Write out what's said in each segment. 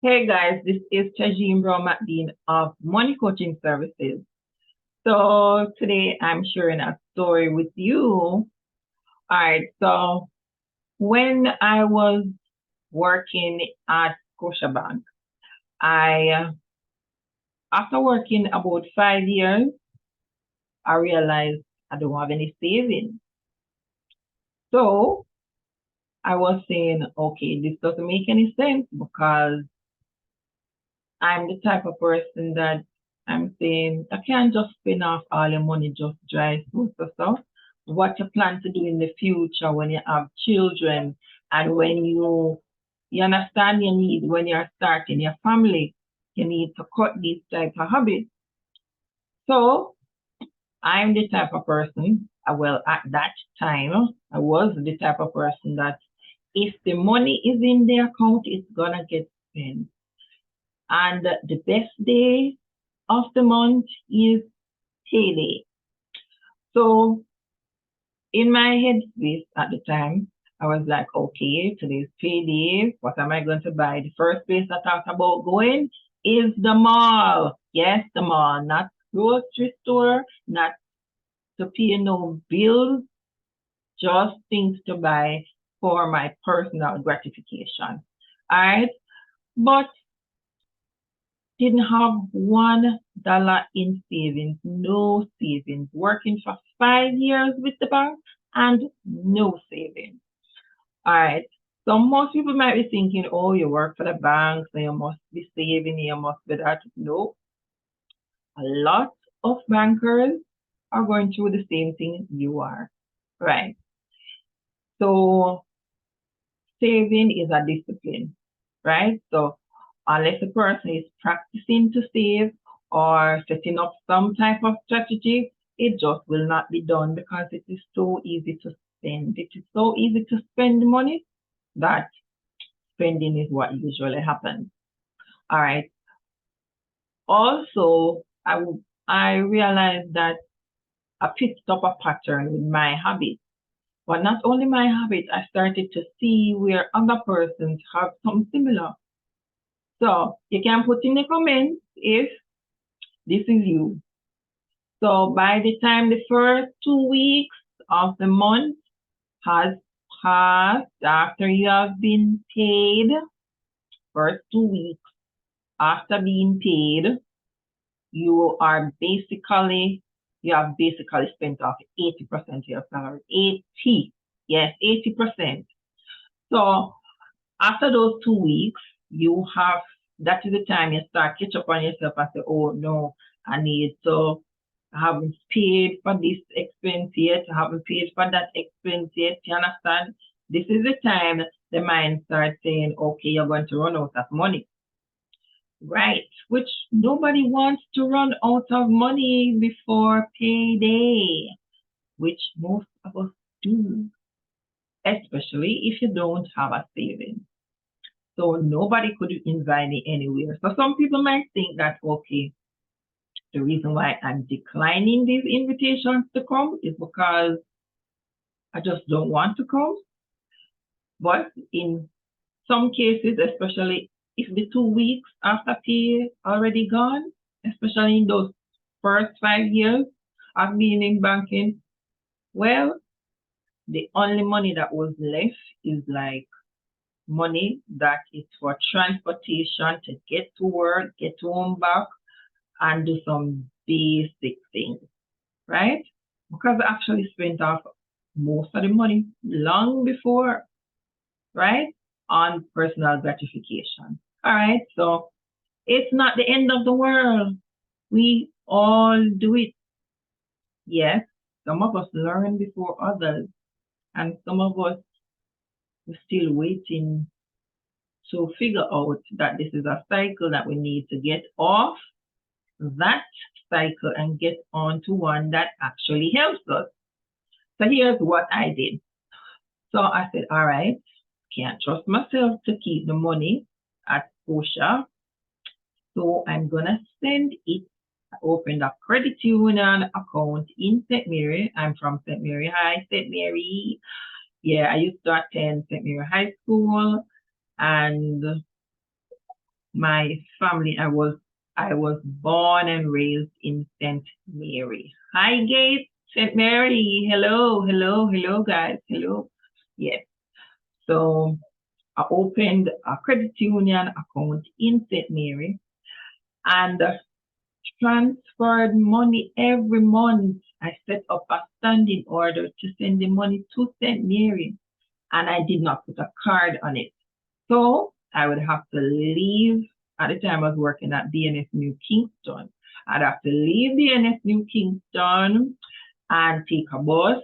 Hey guys, this is Tagene of Money Coaching Services. So today I'm sharing a story with you. All right, so when I was working at Scotia Bank, I after working about 5 years, I realized I don't have any savings. So I was saying, okay, this doesn't make any sense because I'm the type of person that I'm saying I can't just spend off all your money just dry food or stuff. What you plan to do in the future when you have children and when you understand your need when you're starting your family, you need to cut these type of habits. So I'm the type of person, well, at that time, I was the type of person that if the money is in the account, it's gonna get spent. And the best day of the month is payday. So in my headspace at the time, I was like, okay, today's payday. What am I going to buy? The first place I thought about going is the mall. Yes, the mall, not grocery store, not to pay no bills, just things to buy for my personal gratification. All right. But didn't have $1 in savings, no savings, working for 5 years with the bank and no savings. All right. So most people might be thinking, oh, you work for the bank, so you must be saving, you must be that. No, a lot of bankers are going through the same thing you are. Right. So saving is a discipline, right? So unless a person is practicing to save or setting up some type of strategy, it just will not be done because it is so easy to spend. It is so easy to spend money that spending is what usually happens. All right. Also, I realized that I picked up a pattern with my habits. But not only my habit, I started to see where other persons have some similar. So you can put in the comments if this is you. So by the time the first 2 weeks of the month has passed, after you have been paid, first 2 weeks after being paid, you have basically spent off 80% of your salary. 80. Yes, 80%. So after those 2 weeks, that is the time you start catch up on yourself and say, oh no, I haven't paid for this expense yet, I haven't paid for that expense yet. You understand? This is the time the mind starts saying, okay, you're going to run out of money. Right, which nobody wants to run out of money before payday, which most of us do, especially if you don't have a savings. So nobody could invite me anywhere. So some people might think that, okay, the reason why I'm declining these invitations to come is because I just don't want to come. But in some cases, especially if the 2 weeks after pay already gone, especially in those first 5 years of being in banking, well, the only money that was left is like money that is for transportation to get to work, get to home back, and do some basic things, right? Because I actually spent off most of the money long before, right, on personal gratification. All right, so it's not the end of the world. We all do it. Yes, some of us learn before others, and some of us are still waiting to figure out that this is a cycle that we need to get off that cycle and get on to one that actually helps us. So here's what I did. So I said, all right, can't trust myself to keep the money at Scotia. So I'm going to send it. I opened a credit union account in St. Mary. I'm from St. Mary. Hi, St. Mary. Yeah, I used to attend St. Mary High School. And my family, I was born and raised in St. Mary. Hi, Gate, St. Mary. Hello, hello, hello, guys. Hello. Yes. So I opened a credit union account in St. Mary and transferred money every month. I set up a standing order to send the money to St. Mary, and I did not put a card on it. So I would have to leave. At the time, I was working at BNS New Kingston. I'd have to leave BNS New Kingston and take a bus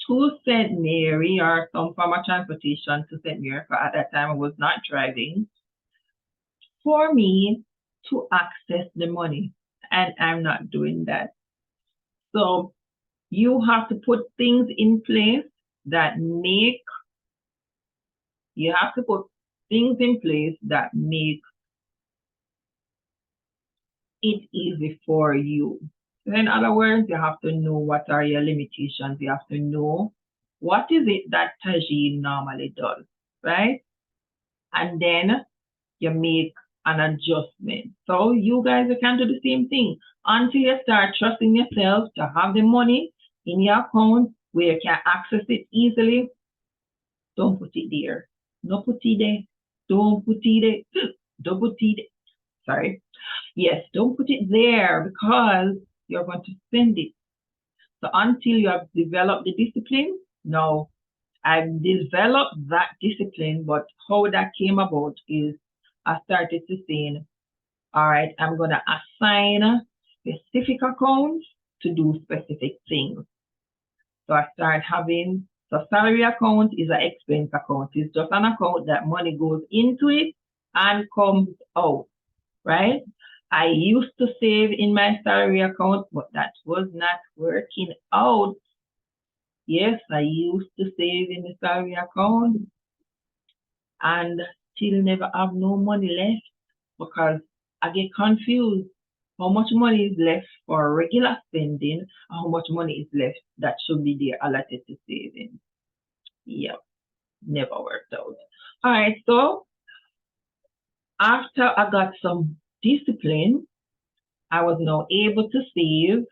to St. Mary or some form of transportation to St. Mary. But at that time, I was not driving for me to access the money. And I'm not doing that. So you have to put things in place that make it easy for you. So in other words, you have to know what are your limitations. You have to know what is it that Tagene normally does, right? And then you make an adjustment. So you guys can do the same thing until you start trusting yourself to have the money in your account where you can access it easily. Don't put it there. No put it there. Don't put it there. Don't put it there. Sorry. Yes, don't put it there because you're going to spend it. So until you have developed the discipline, no, I've developed that discipline, but how that came about is I started to say, all right, I'm going to assign specific accounts to do specific things. So I start having, so salary account is an expense account. It's just an account that money goes into it and comes out, right? I used to save in my salary account, but that was not working out. Yes, I used to save in the salary account and still never have no money left because I get confused. How much money is left for regular spending and how much money is left that should be there allotted to saving. Yep, never worked out. All right, so after I got some discipline, I was now able to save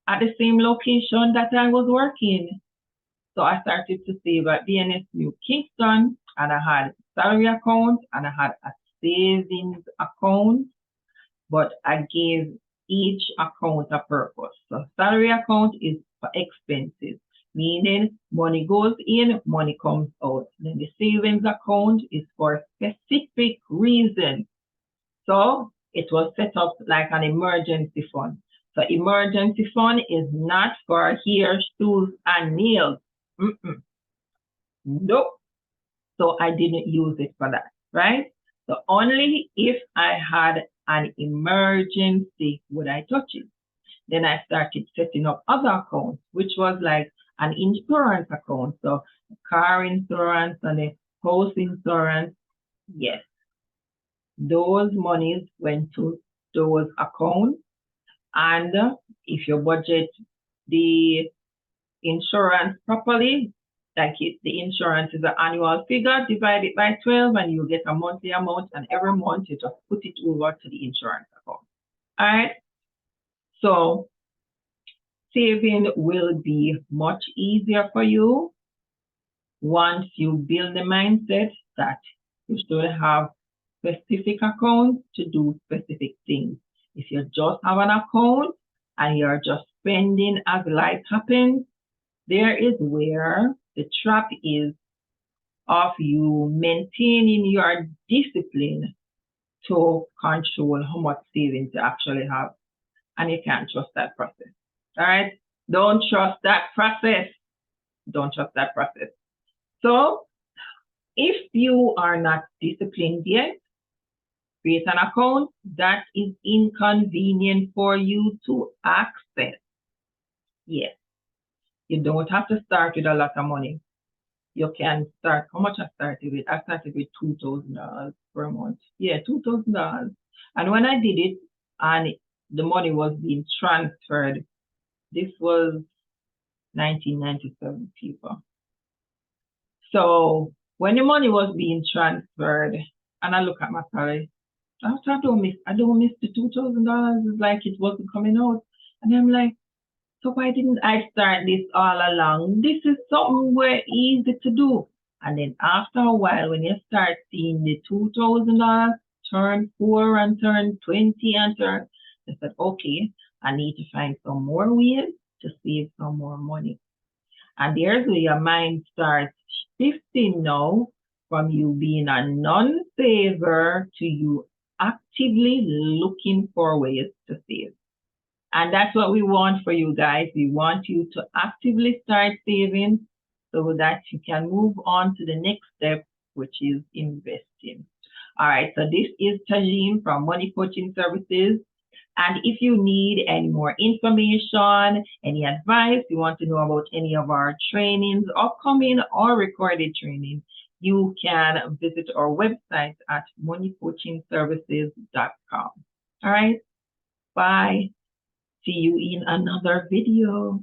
at the same location that I was working. So I started to save at BNS New Kingston, and I had salary account and I had a savings account, but I gave each account a purpose. So salary account is for expenses, meaning money goes in, money comes out. Then the savings account is for specific reasons. So it was set up like an emergency fund. So emergency fund is not for hair, shoes, and nails. Nope. So I didn't use it for that, right? So only if I had an emergency would I touch it. Then I started setting up other accounts, which was like an insurance account. So car insurance and a house insurance. Yes. Those monies went to those accounts. And if you budget the insurance properly, like the insurance is an annual figure, divide it by 12 and you get a monthly amount, and every month you just put it over to the insurance account. All right. So saving will be much easier for you once you build the mindset that you should have specific accounts to do specific things. If you just have an account and you're just spending as life happens, there is where the trap is of you maintaining your discipline to control how much savings you actually have. And you can't trust that process. All right? Don't trust that process. Don't trust that process. So if you are not disciplined yet, create an account that is inconvenient for you to access. Yes. You don't have to start with a lot of money. You can start, how much I started with? I started with $2,000 per month. Yeah, $2,000. And when I did it and the money was being transferred, this was 1997, people. So when the money was being transferred, and I look at my salary, After I don't miss the $2,000. It's like it wasn't coming out. And I'm like, so why didn't I start this all along? This is something where easy to do. And then after a while, when you start seeing the $2,000 turn 4 and turn 20 and turn, I said, okay, I need to find some more ways to save some more money. And there's where your mind starts shifting now from you being a non-saver to you actively looking for ways to save. And that's what we want for you guys. We want you to actively start saving so that you can move on to the next step, which is investing. All right, so this is Tagene from Money Coaching Services. And if you need any more information, any advice, you want to know about any of our trainings, upcoming or recorded training, you can visit our website at moneycoachingservices.com. All right, bye. See you in another video.